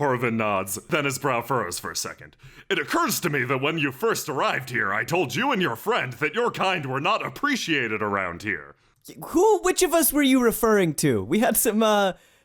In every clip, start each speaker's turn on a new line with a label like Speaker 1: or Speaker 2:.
Speaker 1: Horvin nods, then his brow furrows for a second. It occurs to me that when you first arrived here, I told you and your friend that your kind were not appreciated around here.
Speaker 2: Which of us were you referring to? We had some,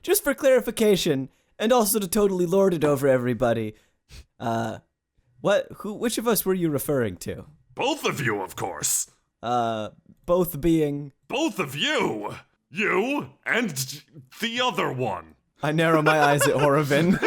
Speaker 2: just for clarification, and also to totally lord it over everybody. Which of us were you referring to?
Speaker 1: Both of you, of course.
Speaker 2: Both being...
Speaker 1: Both of you! You and the other one.
Speaker 2: I narrow my eyes at Horvin.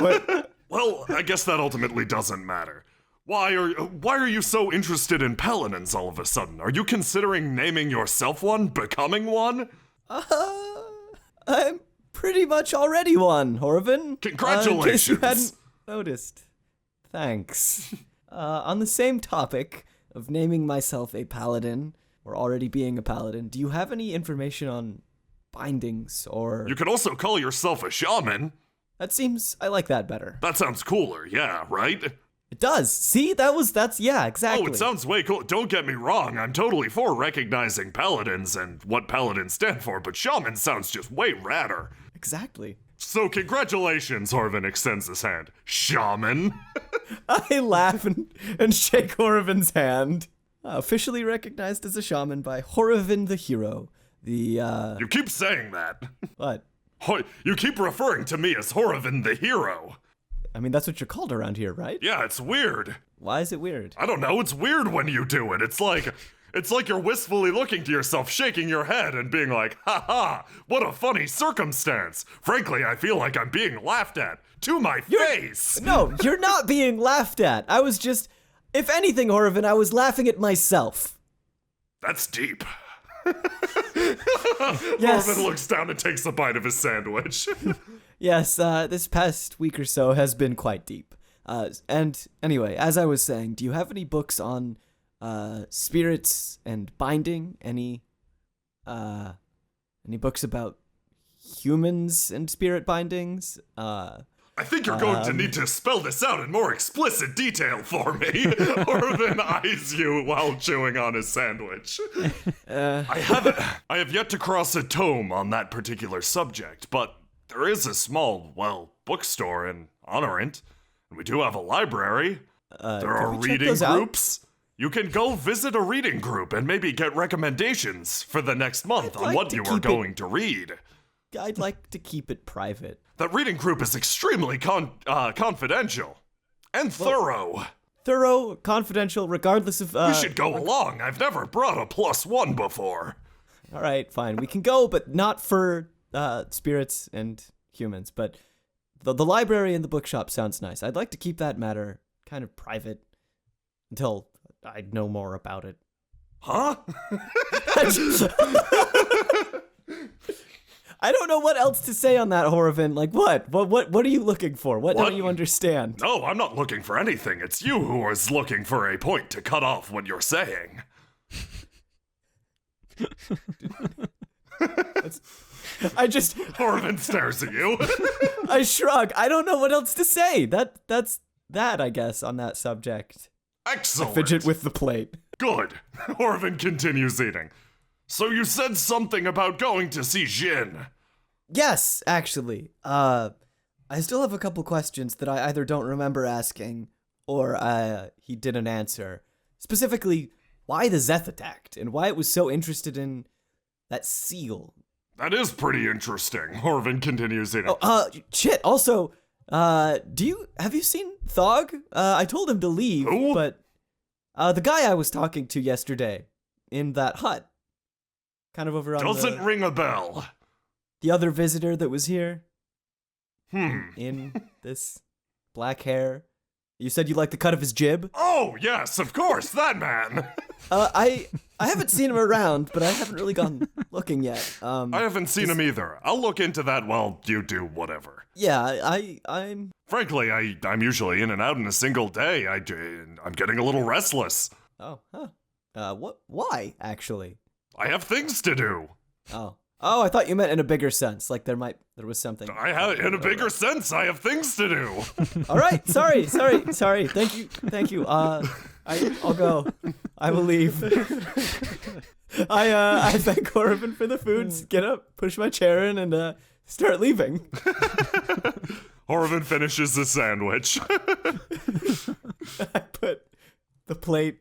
Speaker 2: What?
Speaker 1: Well, I guess that ultimately doesn't matter. Why are you so interested in paladins all of a sudden? Are you considering naming yourself one, becoming one?
Speaker 2: I'm pretty much already one, Horvin.
Speaker 1: Congratulations.
Speaker 2: In case you hadn't noticed. Thanks. On the same topic of naming myself a paladin, or already being a paladin, do you have any information on bindings or...
Speaker 1: You could also call yourself a shaman.
Speaker 2: I like that better.
Speaker 1: That sounds cooler, yeah, right?
Speaker 2: It does. See, yeah, exactly.
Speaker 1: Oh, it sounds way cool. Don't get me wrong, I'm totally for recognizing paladins and what paladins stand for, but shaman sounds just way radder.
Speaker 2: Exactly.
Speaker 1: So congratulations, Horvin extends his hand. Shaman?
Speaker 2: I laugh and shake Horvin's hand. Officially recognized as a shaman by Horvin the Hero.
Speaker 1: You keep saying that.
Speaker 2: What?
Speaker 1: You keep referring to me as Horvin the Hero.
Speaker 2: I mean, that's what you're called around here, right?
Speaker 1: Yeah, it's weird.
Speaker 2: Why is it weird?
Speaker 1: I don't know, it's weird when you do it. It's like you're wistfully looking to yourself, shaking your head and being like, ha ha, what a funny circumstance. Frankly, I feel like I'm being laughed at. To my face!
Speaker 2: No, you're not being laughed at. I was just, if anything, Horvin, I was laughing at myself.
Speaker 1: That's deep.
Speaker 2: Yes.
Speaker 1: Horvin looks down and takes a bite of his sandwich.
Speaker 2: Yes, this past week or so has been quite deep. And anyway, as I was saying, do you have any books on spirits and binding? Any books about humans and spirit bindings?
Speaker 1: I think you're going to need to spell this out in more explicit detail for me. Horvin eyes you while chewing on his sandwich. I have yet to cross a tome on that particular subject, but there is a small, bookstore in Honorant, and we do have a library. There are reading groups. You can go visit a reading group and maybe get recommendations for the next month on what you are going to read.
Speaker 2: I'd like to keep it private.
Speaker 1: That reading group is extremely confidential and thorough.
Speaker 2: Thorough, confidential, regardless of...
Speaker 1: You should go along. I've never brought a +1 before.
Speaker 2: All right, fine. We can go, but not for spirits and humans. But the library and the bookshop sounds nice. I'd like to keep that matter kind of private until I know more about it.
Speaker 1: Huh?
Speaker 2: I don't know what else to say on that, Horvin. Like, what? What are you looking for? What don't you understand?
Speaker 1: No, I'm not looking for anything. It's you who is looking for a point to cut off what you're saying. Horvin stares at you.
Speaker 2: I shrug. I don't know what else to say. That's that, I guess, on that subject.
Speaker 1: Excellent.
Speaker 2: I fidget with the plate.
Speaker 1: Good. Horvin continues eating. So you said something about going to see Jin.
Speaker 2: Yes, actually. I still have a couple questions that I either don't remember asking or he didn't answer. Specifically, why the Zeth attacked and why it was so interested in that seal.
Speaker 1: That is pretty interesting. Horvin continues eating.
Speaker 2: Shit. Also, have you seen Thog? I told him to leave,
Speaker 1: Who?
Speaker 2: but the guy I was talking to yesterday in that hut. Kind of over on
Speaker 1: Doesn't ring a bell.
Speaker 2: The other visitor that was here. In this black hair. You said you liked the cut of his jib?
Speaker 1: Oh, yes, of course, that man.
Speaker 2: I haven't seen him around, but I haven't really gone looking yet.
Speaker 1: I haven't seen him either. I'll look into that while you do whatever.
Speaker 2: Yeah, I'm...
Speaker 1: Frankly, I'm usually in and out in a single day. I'm getting a little restless.
Speaker 2: Oh, huh. Why, actually?
Speaker 1: I have things to do.
Speaker 2: Oh, I thought you meant in a bigger sense, like there was something.
Speaker 1: In a bigger sense, I have things to do.
Speaker 2: All right, sorry. Thank you. I'll go. I will leave. I thank Horvin for the food. Get up, push my chair in, and start leaving.
Speaker 1: Horvin finishes his sandwich.
Speaker 2: I put the plate.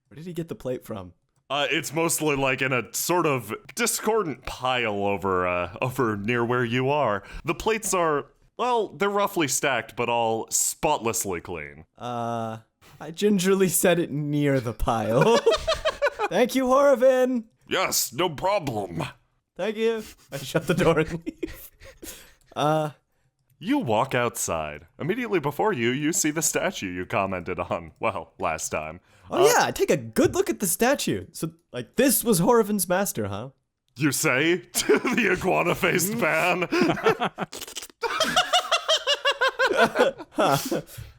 Speaker 2: Where did he get the plate from?
Speaker 1: It's mostly like in a sort of discordant pile over near where you are. The plates are, well, they're roughly stacked, but all spotlessly clean.
Speaker 2: I gingerly set it near the pile. Thank you, Horvin.
Speaker 1: Yes, no problem.
Speaker 2: Thank you. I shut the door and leave.
Speaker 1: You walk outside. Immediately before you see the statue you commented on, well, last time.
Speaker 2: Oh yeah, I take a good look at the statue. So, like, this was Horvin's master, huh?
Speaker 1: You say to the iguana-faced man.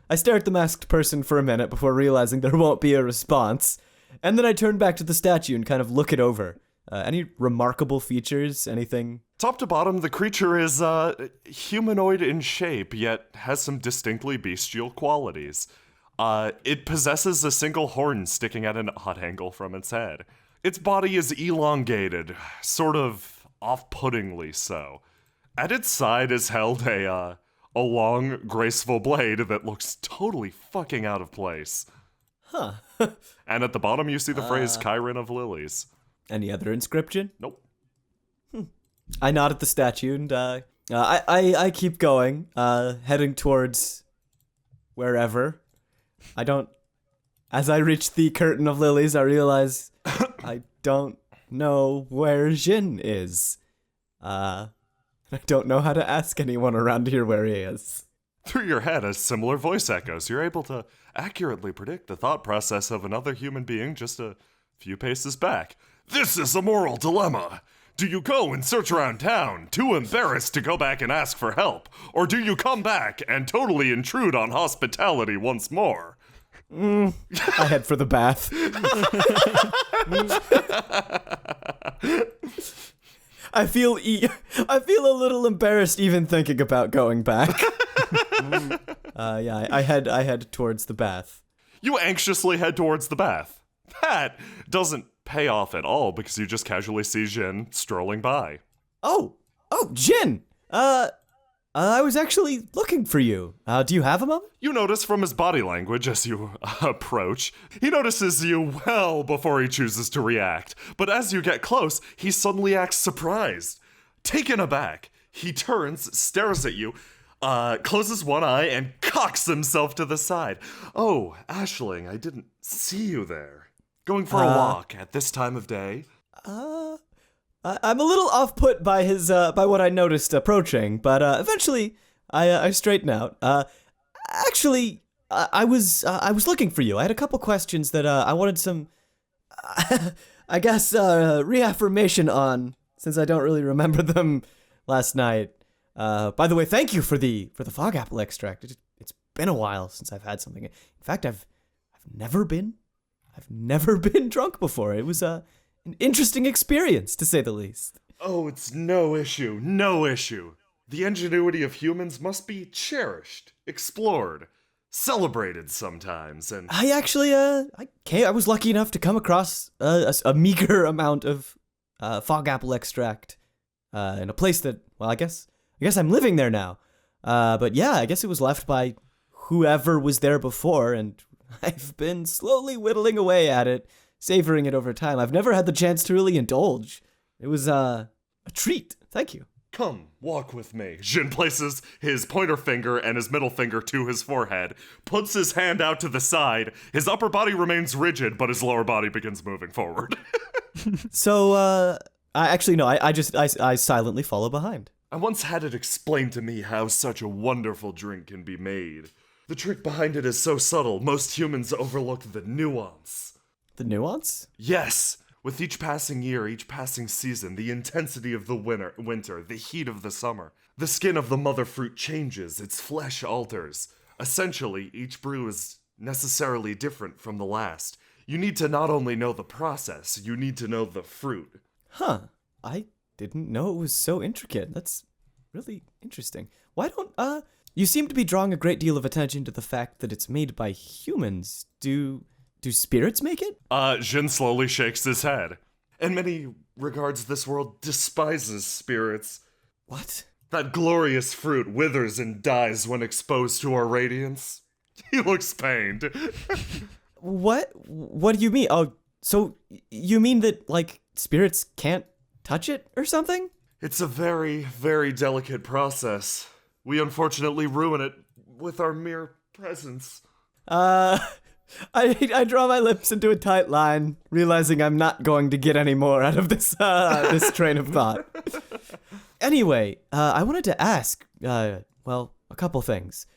Speaker 2: I stare at the masked person for a minute before realizing there won't be a response. And then I turn back to the statue and kind of look it over. Any remarkable features? Anything?
Speaker 1: Top to bottom, the creature is humanoid in shape, yet has some distinctly bestial qualities. It possesses a single horn sticking at an odd angle from its head. Its body is elongated, sort of off-puttingly so. At its side is held a long, graceful blade that looks totally fucking out of place.
Speaker 2: Huh.
Speaker 1: And at the bottom you see the phrase Chiron of Lilies.
Speaker 2: Any other inscription?
Speaker 1: Nope.
Speaker 2: I nod at the statue and I keep going, heading towards wherever. As I reach the curtain of lilies, I realize I don't know where Jin is. I don't know how to ask anyone around here where he is.
Speaker 1: Through your head, as similar voice echoes, you're able to accurately predict the thought process of another human being just a few paces back. This is a moral dilemma. Do you go and search around town, too embarrassed to go back and ask for help? Or do you come back and totally intrude on hospitality once more?
Speaker 2: I head for the bath. I feel a little embarrassed even thinking about going back. I head towards the bath.
Speaker 1: You anxiously head towards the bath. That doesn't pay off at all because you just casually see Jin strolling by.
Speaker 2: Oh, Jin! I was actually looking for you. Do you have a moment?
Speaker 1: You notice from his body language as you approach, he notices you well before he chooses to react. But as you get close, he suddenly acts surprised. Taken aback, he turns, stares at you, closes one eye, and cocks himself to the side. Oh, Aisling, I didn't see you there. Going for a walk at this time of day?
Speaker 2: I'm a little off-put by by what I noticed approaching, but eventually I straighten out. Actually, I was looking for you. I had a couple questions that I wanted some, I guess, reaffirmation on, since I don't really remember them last night. By the way, thank you for the fog apple extract. It's been a while since I've had something. In fact, I've never been drunk before. It was an interesting experience, to say the least.
Speaker 1: Oh, it's no issue. The ingenuity of humans must be cherished, explored, celebrated sometimes, and...
Speaker 2: I actually, I was lucky enough to come across a meager amount of fog apple extract in a place that, well, I guess I'm living there now. But yeah, I guess it was left by whoever was there before, and I've been slowly whittling away at it, savoring it over time. I've never had the chance to really indulge. It was a treat. Thank you.
Speaker 1: Come, walk with me. Jin places his pointer finger and his middle finger to his forehead, puts his hand out to the side. His upper body remains rigid, but his lower body begins moving forward.
Speaker 2: So, I silently follow behind.
Speaker 1: I once had it explained to me how such a wonderful drink can be made. The trick behind it is so subtle, most humans overlook the nuance.
Speaker 2: The nuance?
Speaker 1: Yes! With each passing year, each passing season, the intensity of the winter, the heat of the summer, the skin of the mother fruit changes, its flesh alters. Essentially, each brew is necessarily different from the last. You need to not only know the process, you need to know the fruit.
Speaker 2: Huh. I didn't know it was so intricate. That's really interesting. Why don't, you seem to be drawing a great deal of attention to the fact that it's made by humans. Do spirits make it?
Speaker 1: Jin slowly shakes his head. In many regards, this world despises spirits.
Speaker 2: What?
Speaker 1: That glorious fruit withers and dies when exposed to our radiance. He looks pained.
Speaker 2: What? What do you mean? Oh, so you mean that, like, spirits can't touch it or something?
Speaker 1: It's a very, very delicate process. We unfortunately ruin it with our mere presence.
Speaker 2: I draw my lips into a tight line, realizing I'm not going to get any more out of this this train of thought. Anyway, I wanted to ask, well, a couple things.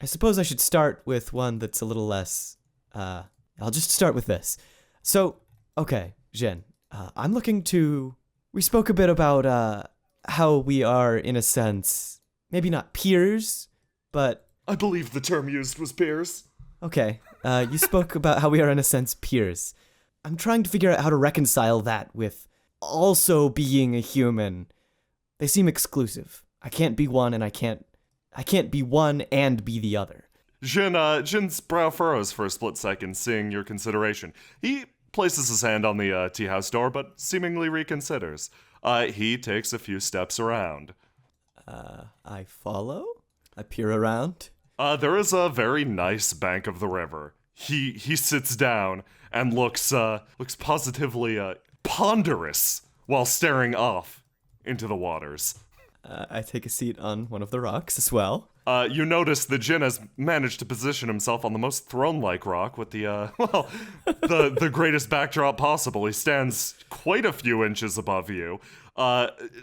Speaker 2: I suppose I should start with one that's a little less, I'll just start with this. So, okay, Jin, I'm looking to, we spoke a bit about, how we are, in a sense, maybe not peers, but...
Speaker 1: I believe the term used was peers.
Speaker 2: Okay, you spoke about how we are, in a sense, peers. I'm trying to figure out how to reconcile that with also being a human. They seem exclusive. I can't be one, and I can't be one and be the other.
Speaker 1: Jin's brow furrows for a split second, seeing your consideration. He places his hand on the tea house door, but seemingly reconsiders. He takes a few steps around.
Speaker 2: I follow? I peer around?
Speaker 1: There is a very nice bank of the river. He sits down and looks positively ponderous while staring off into the waters.
Speaker 2: I take a seat on one of the rocks as well.
Speaker 1: You notice that Jin has managed to position himself on the most throne-like rock with the greatest backdrop possible. He stands quite a few inches above you.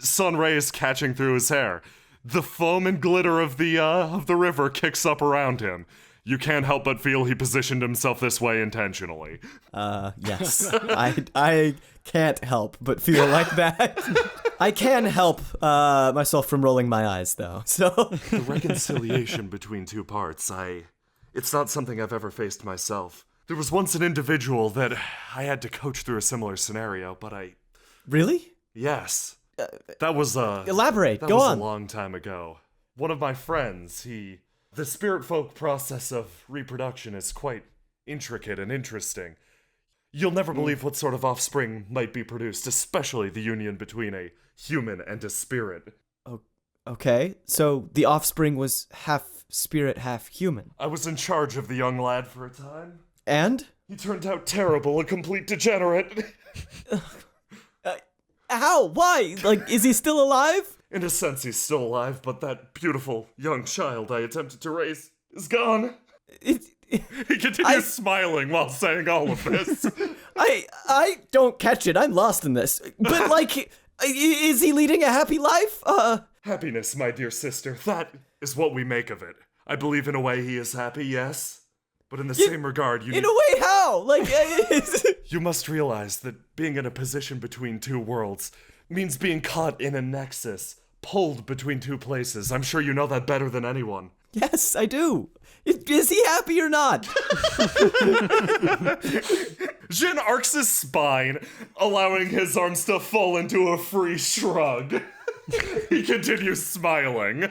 Speaker 1: Sun rays catching through his hair. The foam and glitter of the river kicks up around him. You can't help but feel he positioned himself this way intentionally.
Speaker 2: Yes. I can't help but feel like that. I can help myself from rolling my eyes, though, so...
Speaker 1: The reconciliation between two parts, it's not something I've ever faced myself. There was once an individual that I had to coach through a similar scenario, but
Speaker 2: Really?
Speaker 1: Yes. That was,
Speaker 2: Elaborate,
Speaker 1: that
Speaker 2: go
Speaker 1: was
Speaker 2: on.
Speaker 1: a long time ago. One of my friends, the spirit folk process of reproduction is quite intricate and interesting. You'll never believe what sort of offspring might be produced, especially the union between a human and a spirit.
Speaker 2: Okay, so the offspring was half spirit, half human.
Speaker 1: I was in charge of the young lad for a time.
Speaker 2: And?
Speaker 1: He turned out terrible, a complete degenerate.
Speaker 2: How? Why? Like, is he still alive?
Speaker 1: In a sense, he's still alive, but that beautiful young child I attempted to raise is gone. He continues smiling while saying all of this.
Speaker 2: I don't catch it. I'm lost in this. But, like, is he leading a happy life?
Speaker 1: Happiness, my dear sister, that is what we make of it. I believe in a way he is happy, yes. But in the same regard,
Speaker 2: In a way, how? Like,
Speaker 1: you must realize that being in a position between two worlds means being caught in a nexus, pulled between two places. I'm sure you know that better than anyone.
Speaker 2: Yes, I do. Is he happy or not?
Speaker 1: Jin arcs his spine, allowing his arms to fall into a free shrug. He continues smiling.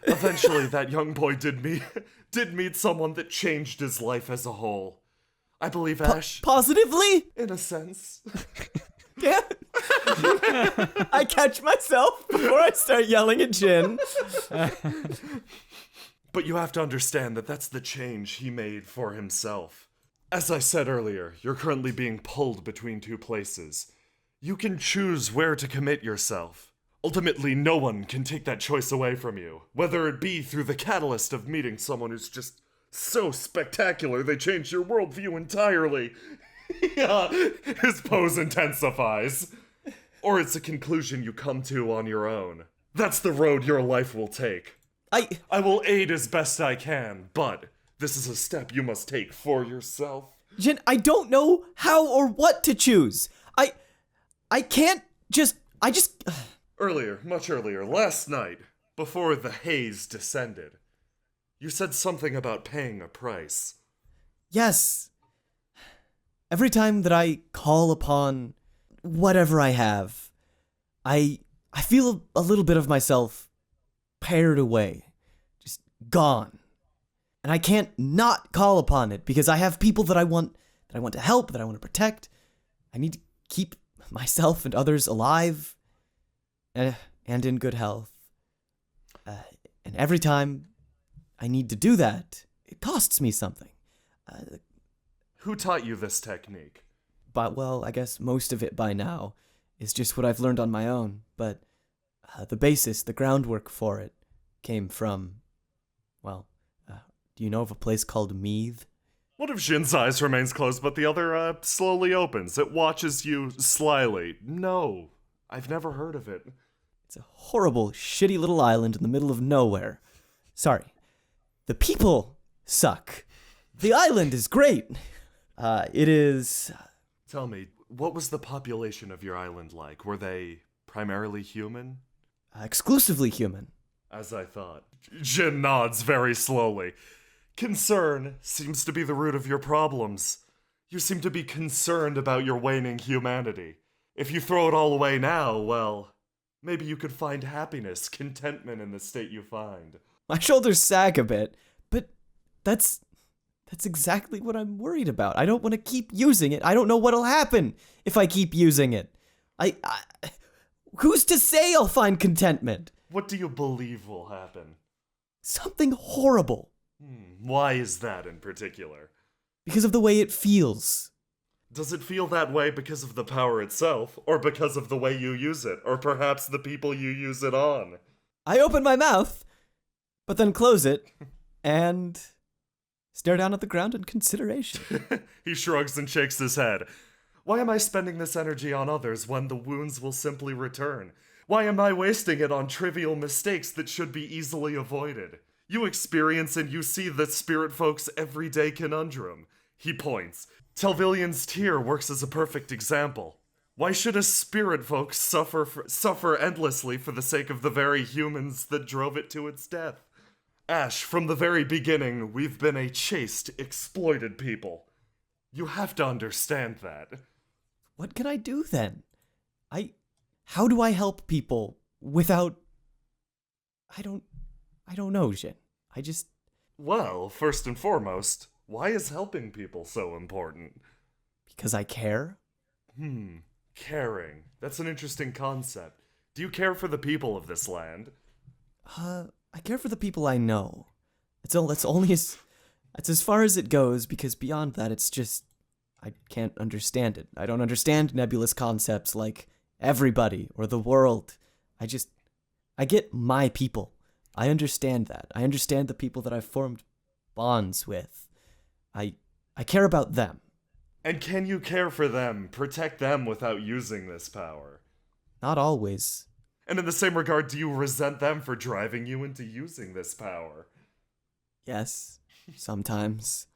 Speaker 1: Eventually, that young boy did meet someone that changed his life as a whole. I believe Ash.
Speaker 2: Positively?
Speaker 1: In a sense.
Speaker 2: Yeah. I catch myself before I start yelling at Jin.
Speaker 1: But you have to understand that that's the change he made for himself. As I said earlier, you're currently being pulled between two places. You can choose where to commit yourself. Ultimately, no one can take that choice away from you, whether it be through the catalyst of meeting someone who's just so spectacular they change your worldview entirely. Yeah, his pose intensifies. Or it's a conclusion you come to on your own. That's the road your life will take. I will aid as best I can, but this is a step you must take for yourself.
Speaker 2: Jin, I don't know how or what to choose. I can't just...
Speaker 1: Earlier, much earlier, last night, before the haze descended, you said something about paying a price.
Speaker 2: Yes. Every time that I call upon whatever I have, I feel a little bit of myself pared away, just gone. And I can't not call upon it because I have people that I want to help, that I want to protect. I need to keep myself and others alive and in good health. And every time I need to do that, it costs me something.
Speaker 1: Who taught you this technique?
Speaker 2: But, well, I guess most of it by now is just what I've learned on my own. But the basis, the groundwork for it, came from, well, do you know of a place called Meath?
Speaker 1: What if Jin's eyes remains closed but the other slowly opens? It watches you slyly. No, I've never heard of it.
Speaker 2: It's a horrible, shitty little island in the middle of nowhere. Sorry. The people suck. The island is great. It is...
Speaker 1: Tell me, what was the population of your island like? Were they primarily human?
Speaker 2: Exclusively human.
Speaker 1: As I thought. Jin nods very slowly. Concern seems to be the root of your problems. You seem to be concerned about your waning humanity. If you throw it all away now, well, maybe you could find happiness, contentment in the state you find.
Speaker 2: My shoulders sag a bit, but that's exactly what I'm worried about. I don't want to keep using it. I don't know what'll happen if I keep using it. Who's to say I'll find contentment?
Speaker 1: What do you believe will happen?
Speaker 2: Something horrible.
Speaker 1: Why is that in particular?
Speaker 2: Because of the way it feels.
Speaker 1: Does it feel that way because of the power itself, or because of the way you use it, or perhaps the people you use it on?
Speaker 2: I open my mouth, but then close it, and stare down at the ground in consideration.
Speaker 1: He shrugs and shakes his head. Why am I spending this energy on others when the wounds will simply return? Why am I wasting it on trivial mistakes that should be easily avoided? You experience and you see the spirit folk's everyday conundrum. He points. Telvillian's tear works as a perfect example. Why should a spirit folk suffer endlessly for the sake of the very humans that drove it to its death? Ash, from the very beginning, we've been a chaste, exploited people. You have to understand that.
Speaker 2: What can I do then? How do I help people without... I don't know, Jin.
Speaker 1: Well, first and foremost, why is helping people so important?
Speaker 2: Because I care?
Speaker 1: Caring. That's an interesting concept. Do you care for the people of this land?
Speaker 2: I care for the people I know. That's as far as it goes, because beyond that, it's just... I can't understand it. I don't understand nebulous concepts like everybody or the world. I get my people. I understand that. I understand the people that I've formed bonds with. I care about them.
Speaker 1: And can you care for them, protect them without using this power?
Speaker 2: Not always.
Speaker 1: And in the same regard, do you resent them for driving you into using this power?
Speaker 2: Yes, sometimes.